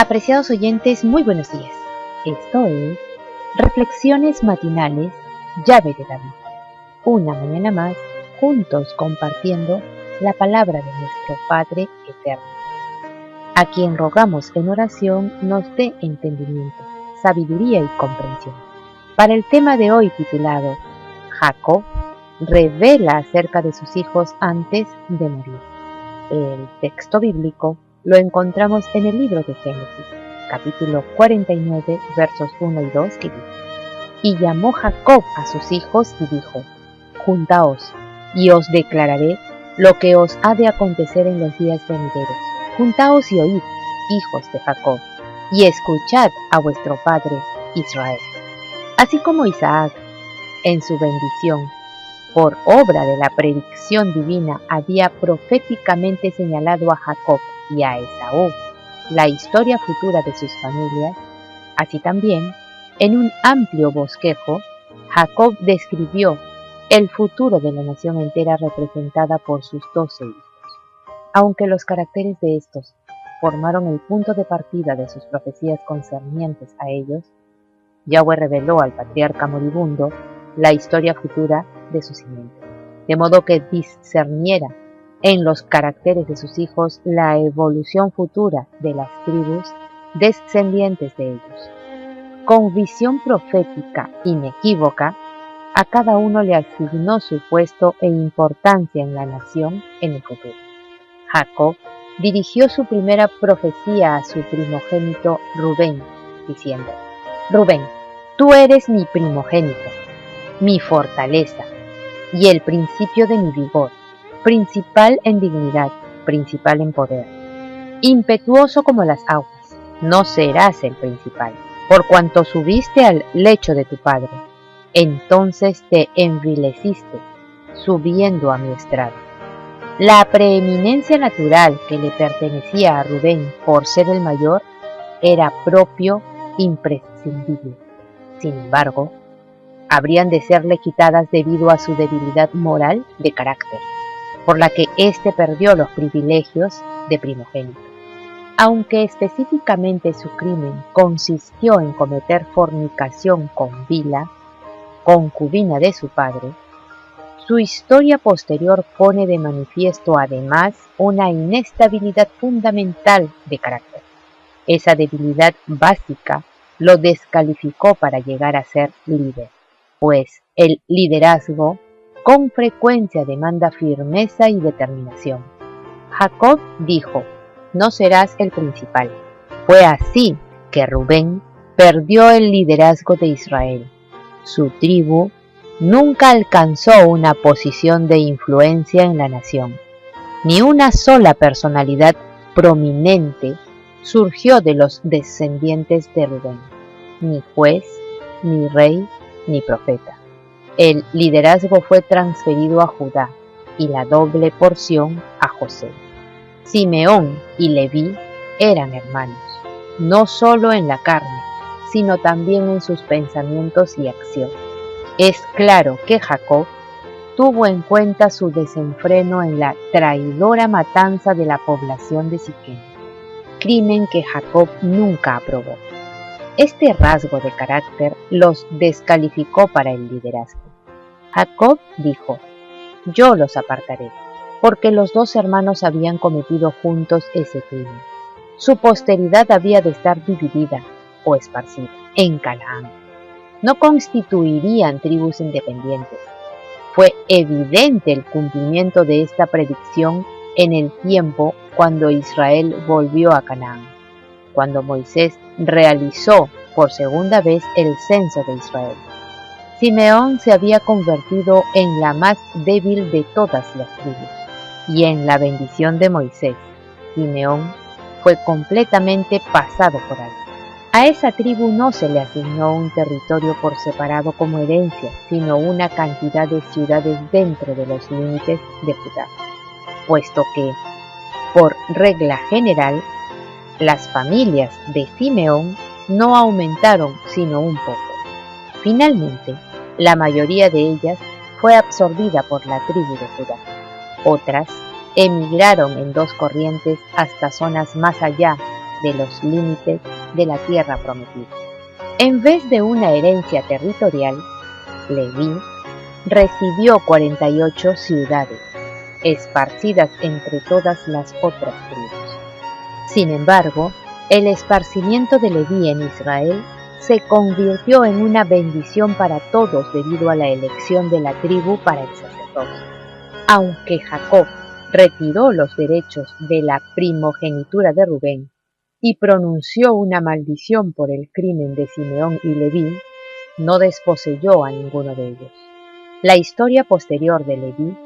Apreciados oyentes, muy buenos días. Esto es Reflexiones Matinales, Llave de David. Una mañana más, juntos compartiendo la palabra de nuestro Padre Eterno, a quien rogamos en oración nos dé entendimiento, sabiduría y comprensión. Para el tema de hoy titulado Jacob revela acerca de sus hijos antes de morir. El texto bíblico lo encontramos en el libro de Génesis, capítulo 49, versos 1 y 2, que dice: Y llamó Jacob a sus hijos y dijo: Juntaos, y os declararé lo que os ha de acontecer en los días venideros. Juntaos y oíd, hijos de Jacob, y escuchad a vuestro padre Israel. Así como Isaac, en su bendición, por obra de la predicción divina, había proféticamente señalado a Jacob y a Esaú la historia futura de sus familias, así también, en un amplio bosquejo, Jacob describió el futuro de la nación entera representada por sus 12 hijos. Aunque los caracteres de estos formaron el punto de partida de sus profecías concernientes a ellos, Yahweh reveló al patriarca moribundo la historia futura de su simiente, de modo que discerniera en los caracteres de sus hijos la evolución futura de las tribus descendientes de ellos. Con visión profética inequívoca, a cada uno le asignó su puesto e importancia en la nación en el futuro. Jacob dirigió su primera profecía a su primogénito Rubén, diciendo: Rubén, tú eres mi primogénito, mi fortaleza y el principio de mi vigor, principal en dignidad, principal en poder. Impetuoso como las aguas, no serás el principal, por cuanto subiste al lecho de tu padre. Entonces te envileciste, subiendo a mi estrado. La preeminencia natural que le pertenecía a Rubén por ser el mayor era propio, imprescindible. Sin embargo, habrían de serle quitadas debido a su debilidad moral de carácter, por la que éste perdió los privilegios de primogénito. Aunque específicamente su crimen consistió en cometer fornicación con Bila, concubina de su padre, su historia posterior pone de manifiesto además una inestabilidad fundamental de carácter. Esa debilidad básica lo descalificó para llegar a ser líder, pues el liderazgo con frecuencia demanda firmeza y determinación. Jacob dijo: no serás el principal. Fue así que Rubén perdió el liderazgo de Israel. Su tribu nunca alcanzó una posición de influencia en la nación. Ni una sola personalidad prominente surgió de los descendientes de Rubén, ni juez, ni rey, ni profeta. El liderazgo fue transferido a Judá y la doble porción a José. Simeón y Leví eran hermanos, no solo en la carne, sino también en sus pensamientos y acciones. Es claro que Jacob tuvo en cuenta su desenfreno en la traidora matanza de la población de Siquem, crimen que Jacob nunca aprobó. Este rasgo de carácter los descalificó para el liderazgo. Jacob dijo: yo los apartaré, porque los dos hermanos habían cometido juntos ese crimen. Su posteridad había de estar dividida o esparcida en Canaán. No constituirían tribus independientes. Fue evidente el cumplimiento de esta predicción en el tiempo cuando Israel volvió a Canaán, cuando Moisés realizó por segunda vez el censo de Israel. Simeón se había convertido en la más débil de todas las tribus, y en la bendición de Moisés, Simeón fue completamente pasado por alto. A esa tribu no se le asignó un territorio por separado como herencia, sino una cantidad de ciudades dentro de los límites de Judá, puesto que, por regla general, las familias de Simeón no aumentaron sino un poco. Finalmente, la mayoría de ellas fue absorbida por la tribu de Judá. Otras emigraron en dos corrientes hasta zonas más allá de los límites de la tierra prometida. En vez de una herencia territorial, Leví recibió 48 ciudades, esparcidas entre todas las otras tribus. Sin embargo, el esparcimiento de Leví en Israel se convirtió en una bendición para todos debido a la elección de la tribu para el sacerdocio. Aunque Jacob retiró los derechos de la primogenitura de Rubén y pronunció una maldición por el crimen de Simeón y Leví, no desposeyó a ninguno de ellos. La historia posterior de Leví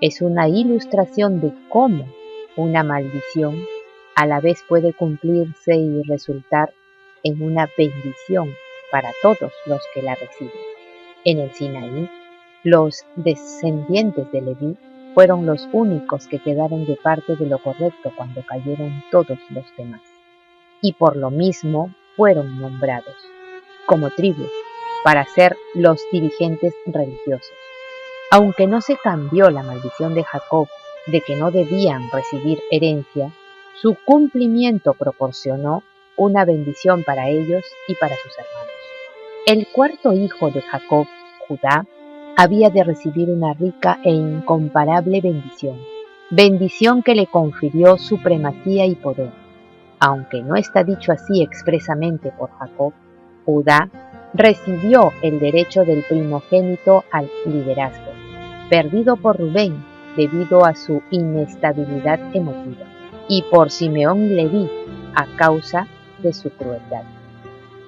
es una ilustración de cómo una maldición a la vez puede cumplirse y resultar en una bendición para todos los que la reciben. En el Sinaí, los descendientes de Leví fueron los únicos que quedaron de parte de lo correcto cuando cayeron todos los demás, y por lo mismo fueron nombrados como tribu para ser los dirigentes religiosos. Aunque no se cambió la maldición de Jacob de que no debían recibir herencia, su cumplimiento proporcionó una bendición para ellos y para sus hermanos. El cuarto hijo de Jacob, Judá, había de recibir una rica e incomparable bendición que le confirió supremacía y poder. Aunque no está dicho así expresamente por Jacob, Judá recibió el derecho del primogénito al liderazgo, perdido por Rubén debido a su inestabilidad emotiva, y por Simeón y Leví a causa de su crueldad.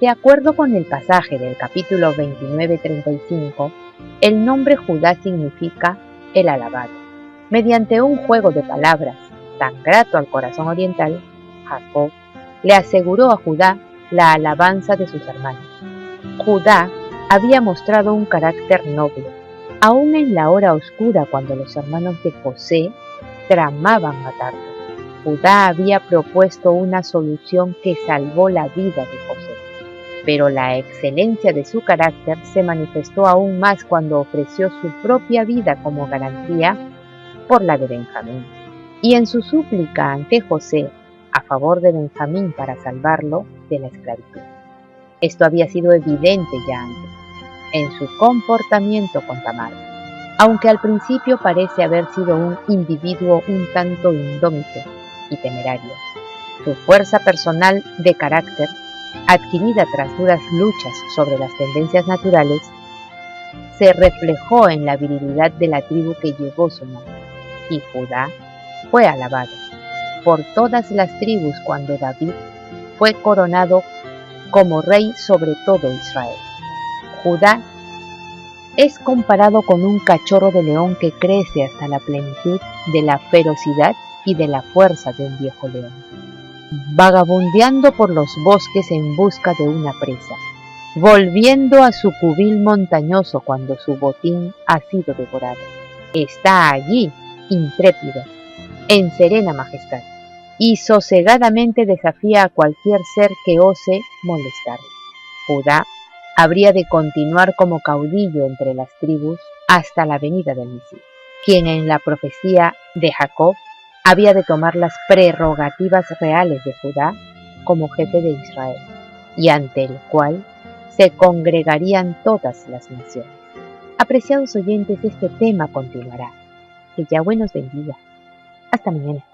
De acuerdo con el pasaje del capítulo 29-35, el nombre Judá significa el alabado. Mediante un juego de palabras tan grato al corazón oriental, Jacob le aseguró a Judá la alabanza de sus hermanos. Judá había mostrado un carácter noble, aún en la hora oscura cuando los hermanos de José tramaban matarlo. Judá había propuesto una solución que salvó la vida de José, pero la excelencia de su carácter se manifestó aún más cuando ofreció su propia vida como garantía por la de Benjamín. Y en su súplica ante José a favor de Benjamín para salvarlo de la esclavitud. Esto había sido evidente ya antes, en su comportamiento con Tamar, aunque al principio parece haber sido un individuo un tanto indómito y temerario. Su fuerza personal de carácter, adquirida tras duras luchas sobre las tendencias naturales, se reflejó en la virilidad de la tribu que llevó su nombre, y Judá fue alabado por todas las tribus cuando David fue coronado como rey sobre todo Israel. Judá es comparado con un cachorro de león que crece hasta la plenitud de la ferocidad y de la fuerza de un viejo león, vagabundeando por los bosques en busca de una presa, volviendo a su cubil montañoso cuando su botín ha sido devorado. Está allí, intrépido, en serena majestad, y sosegadamente desafía a cualquier ser que ose molestarle. Judá habría de continuar como caudillo entre las tribus hasta la venida del Mesías, quien en la profecía de Jacob había de tomar las prerrogativas reales de Judá como jefe de Israel, y ante el cual se congregarían todas las naciones. Apreciados oyentes, este tema continuará. Que Yahweh nos bendiga. Hasta mañana.